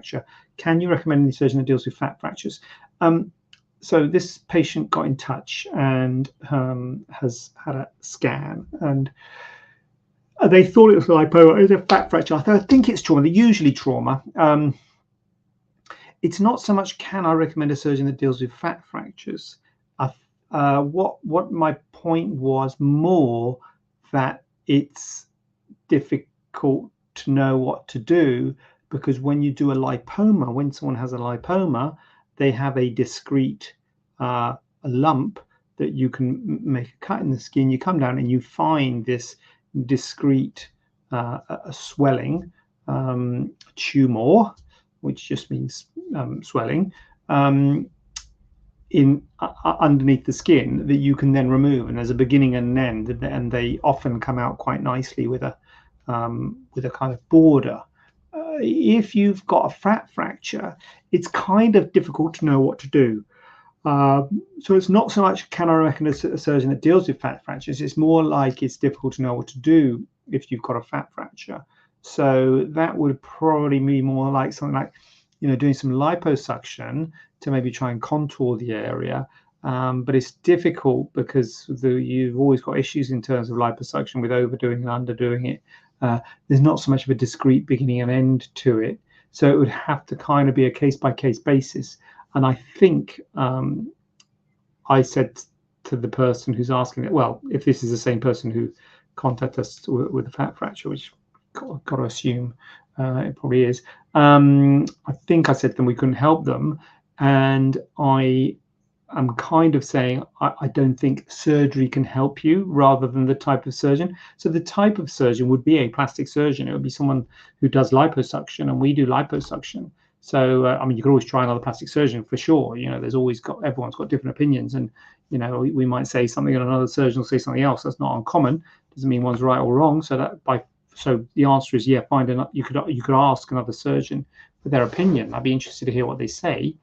fracture. Can you recommend any surgeon that deals with fat fractures? So this patient got in touch and has had a scan, and they thought it was lipoma. It was a fat fracture. I think it's trauma. They're usually trauma. It's not so much can I recommend a surgeon that deals with fat fractures. What my point was more that it's difficult to know what to do, because when you do a lipoma, when someone has a lipoma, they have a discrete lump that you can make a cut in the skin. You come down and you find this discrete swelling, tumor, which just means swelling, in underneath the skin that you can then remove. And there's a beginning and an end, and they often come out quite nicely with a kind of border. If you've got a fat fracture, it's kind of difficult to know what to do. So it's not so much can I recommend a surgeon that deals with fat fractures. It's more like it's difficult to know what to do if you've got a fat fracture. So that would probably be more like something like, doing some liposuction to maybe try and contour the area. But it's difficult because you've always got issues in terms of liposuction with overdoing and underdoing it. There's not so much of a discrete beginning and end to it. So it would have to kind of be a case-by-case basis. And I think I said to the person who's asking it, well, if this is the same person who contacted us with a fat fracture, which I've got to assume it probably is, I think I said to them we couldn't help them. And I'm kind of saying I don't think surgery can help you, rather than the type of surgeon. So the type of surgeon would be a plastic surgeon. It would be someone who does liposuction, and we do liposuction. So I mean, you could always try another plastic surgeon for sure. There's always everyone's got different opinions, and we might say something and another surgeon will say something else. That's not uncommon. Doesn't mean one's right or wrong. So the answer is, yeah, you could ask another surgeon for their opinion. I'd be interested to hear what they say.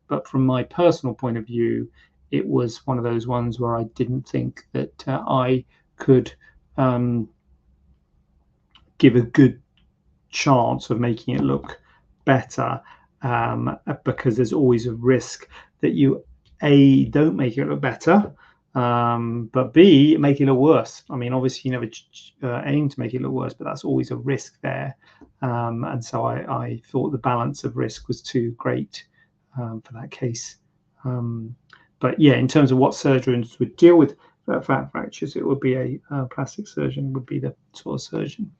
But from my personal point of view, it was one of those ones where I didn't think that I could give a good chance of making it look better, because there's always a risk that you A, don't make it look better, but B, make it look worse. I mean, obviously you never aim to make it look worse, but that's always a risk there. And so I thought the balance of risk was too great for that case. But yeah, in terms of what surgeons would deal with fat fractures, it would be a plastic surgeon would be the sort of surgeon.